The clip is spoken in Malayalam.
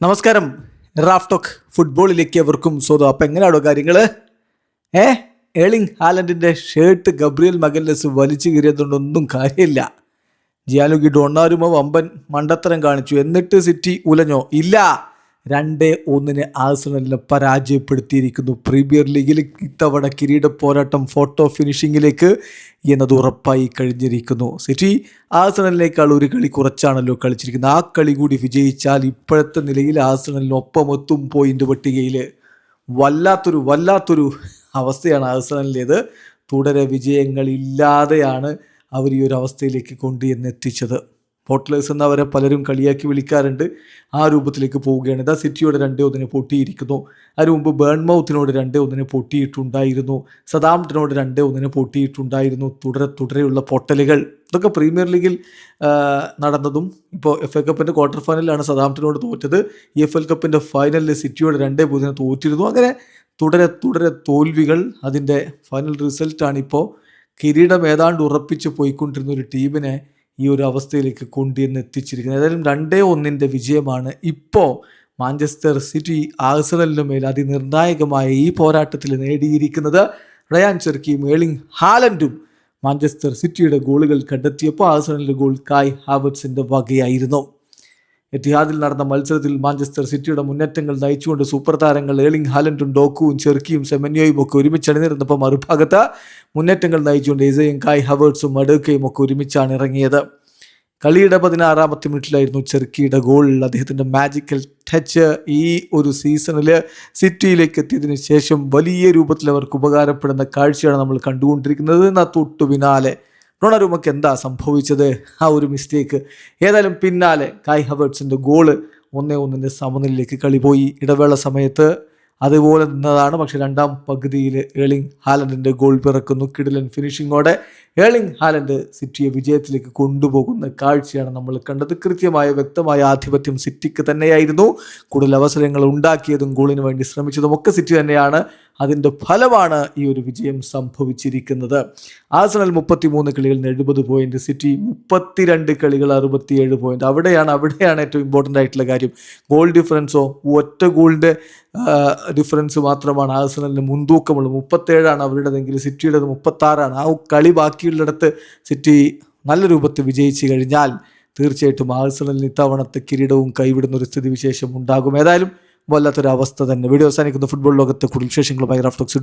നമസ്കാരം. റാഫ്ടോക്ക് ഫുട്ബോളിലേക്ക് എവർക്കും സ്വാഗതം. അപ്പം എങ്ങനെയാണോ കാര്യങ്ങൾ? ഏളിംഗ് ഹാലൻഡിൻ്റെ ഷർട്ട് ഗബ്രിയൽ മഗല്ലസ് വലിച്ചു കീറിയതുകൊണ്ടൊന്നും കാര്യമില്ല. ജിയാലുഗി ഡൊണ്ണാരുമോ വമ്പൻ മണ്ടത്തരം കാണിച്ചു. എന്നിട്ട് സിറ്റി ഉലഞ്ഞോ? ഇല്ല. 2-1 ആഴ്സണലിനെ പരാജയപ്പെടുത്തിയിരിക്കുന്നു. പ്രീമിയർ ലീഗിൽ ഇത്തവണ കിരീട പോരാട്ടം ഫോട്ടോ ഫിനിഷിങ്ങിലേക്ക് എന്നത് ഉറപ്പായി കഴിഞ്ഞിരിക്കുന്നു. സിറ്റി ആഴ്സണലിനേക്കാൾ ഒരു കളി കുറച്ചാണല്ലോ കളിച്ചിരിക്കുന്നത്. ആ കളി കൂടി വിജയിച്ചാൽ ഇപ്പോഴത്തെ നിലയിൽ ആഴ്സണലിനൊപ്പമെത്തും പോയിന്റ് പട്ടികയിൽ. വല്ലാത്തൊരു അവസ്ഥയാണ് ആഴ്സണലിൻ്റേത്. തുടരെ വിജയങ്ങളില്ലാതെയാണ് അവർ ഈ ഒരു അവസ്ഥയിലേക്ക് കൊണ്ടുവന്നെത്തിച്ചത്. പോർട്ട്ലേഴ്സ് എന്നവരെ പലരും കളിയാക്കി വിളിക്കാറുണ്ട്. ആ രൂപത്തിലേക്ക് പോവുകയാണ്. ഇതാ സിറ്റിയോട് 2-1 പൊട്ടിയിരിക്കുന്നു. അതിന് മുമ്പ് ബേൺമൗത്തിനോട് 2-1 പൊട്ടിയിട്ടുണ്ടായിരുന്നു. സതാംപ്ടനോട് 2-1 പൊട്ടിയിട്ടുണ്ടായിരുന്നു. തുടരെയുള്ള പൊട്ടലുകൾ ഇതൊക്കെ പ്രീമിയർ ലീഗിൽ നടന്നതും. ഇപ്പോൾ FA കപ്പിൻ്റെ ക്വാർട്ടർ ഫൈനലിലാണ് സതാംപ്ടനോട് തോറ്റത്. EFL കപ്പിൻ്റെ ഫൈനലിൽ സിറ്റിയോട് 2-0 തോറ്റിരുന്നു. അങ്ങനെ തുടരെ തോൽവികൾ. അതിൻ്റെ ഫൈനൽ റിസൾട്ടാണിപ്പോൾ കിരീടം ഏതാണ്ട് ഉറപ്പിച്ച് പോയിക്കൊണ്ടിരുന്ന ഒരു ടീമിനെ ഈ ഒരു അവസ്ഥയിലേക്ക് കൊണ്ടുവന്ന് എത്തിച്ചിരിക്കുന്നത്. ഏതായാലും 2-1 വിജയമാണ് ഇപ്പോൾ മാഞ്ചസ്റ്റർ സിറ്റി ആഴ്സണലിന് മേൽ അതിനിർണായകമായ ഈ പോരാട്ടത്തിൽ നേടിയിരിക്കുന്നത്. റയാൻ ചെർക്കിയും ഏളിംഗ് ഹാലൻഡും മാഞ്ചസ്റ്റർ സിറ്റിയുടെ ഗോളുകൾ കണ്ടെത്തിയപ്പോൾ ആഴ്സണലിൻ്റെ ഗോൾ കായ് ഹാവർട്സിൻ്റെ വകയായിരുന്നു. എത്തിഹാദിൽ നടന്ന മത്സരത്തിൽ മാഞ്ചസ്റ്റർ സിറ്റിയുടെ മുന്നേറ്റങ്ങൾ നയിച്ചുകൊണ്ട് സൂപ്പർ താരങ്ങൾ ഏളിംഗ് ഹാലൻഡും ഡോക്കുവും ചെർക്കിയും സെമന്യോയും ഒക്കെ ഒരുമിച്ച് അണിനിരുന്നപ്പോൾ മറുഭാഗത്ത് മുന്നേറ്റങ്ങൾ നയിച്ചുകൊണ്ട് എസയും കായ് ഹാവർട്സും മഡേക്കയും ഒക്കെ ഒരുമിച്ചാണ് ഇറങ്ങിയത്. കളിയുടെ 16ാമത്തെ മിനിറ്റിലായിരുന്നു ചെർക്കിയുടെ ഗോൾ. അദ്ദേഹത്തിൻ്റെ മാജിക്കൽ ടച്ച് ഈ ഒരു സീസണിൽ സിറ്റിയിലേക്ക് എത്തിയതിന് ശേഷം വലിയ രൂപത്തിൽ അവർക്ക് ഉപകാരപ്പെടുന്ന കാഴ്ചയാണ് നമ്മൾ കണ്ടുകൊണ്ടിരിക്കുന്നത്. എന്നാൽ തൊട്ടു പിന്നാലെ ഡൊണാരുമയ്ക്ക് എന്താ സംഭവിച്ചത്? ആ ഒരു മിസ്റ്റേക്ക്. ഏതായാലും പിന്നാലെ കായ് ഹാവർട്സിൻ്റെ ഗോള് 1-1 സമനിലയിലേക്ക് കളി പോയി. ഇടവേള സമയത്ത് അതുപോലെ നിന്നതാണ്. പക്ഷേ രണ്ടാം പകുതിയിൽ ഏളിംഗ് ഹാലൻഡിൻ്റെ ഗോൾ പിറക്കുന്നു. കിടിലൻ ഫിനിഷിങ്ങോടെ ഏളിംഗ് ഹാലൻഡ് സിറ്റിയെ വിജയത്തിലേക്ക് കൊണ്ടുപോകുന്ന കാഴ്ചയാണ് നമ്മൾ കണ്ടത്. കൃത്യമായ വ്യക്തമായ ആധിപത്യം സിറ്റിക്ക് തന്നെയായിരുന്നു. കൂടുതൽ അവസരങ്ങൾ ഉണ്ടാക്കിയതും ഗോളിന് വേണ്ടി ശ്രമിച്ചതും ഒക്കെ സിറ്റി തന്നെയാണ്. അതിൻ്റെ ഫലമാണ് ഈ ഒരു വിജയം സംഭവിച്ചിരിക്കുന്നത്. ആഴ്സണൽ 33 കളികളിൽ 70 പോയിന്റ്, സിറ്റി 32 കളികൾ 67 പോയിന്റ്. അവിടെയാണ് ഏറ്റവും ഇമ്പോർട്ടൻ്റ് ആയിട്ടുള്ള കാര്യം. ഗോൾ ഡിഫറൻസോ ഒറ്റ ഗോളിൻ്റെ ഡിഫറൻസ് മാത്രമാണ് ആഴ്സണലിന് മുൻതൂക്കമുള്ളത്. 37 അവരുടേതെങ്കിൽ സിറ്റിയുടേത് 36. ആ കളി ബാക്കിയുള്ളിടത്ത് സിറ്റി നല്ല രൂപത്തിൽ വിജയിച്ചു കഴിഞ്ഞാൽ തീർച്ചയായിട്ടും ആഴ്സണലിന് ഇത്തവണത്തെ കിരീടവും കൈവിടുന്ന ഒരു സ്ഥിതിവിശേഷം ഉണ്ടാകും. ഏതായാലും വല്ലാത്തൊരവസ്ഥ തന്നെ. വീഡിയോ അവസാനിക്കുന്ന ഫുട്ബോൾ ലോകത്തെ കൂടുതൽ വിശേഷങ്ങളുമായി റാഫ്ടോക്സ്.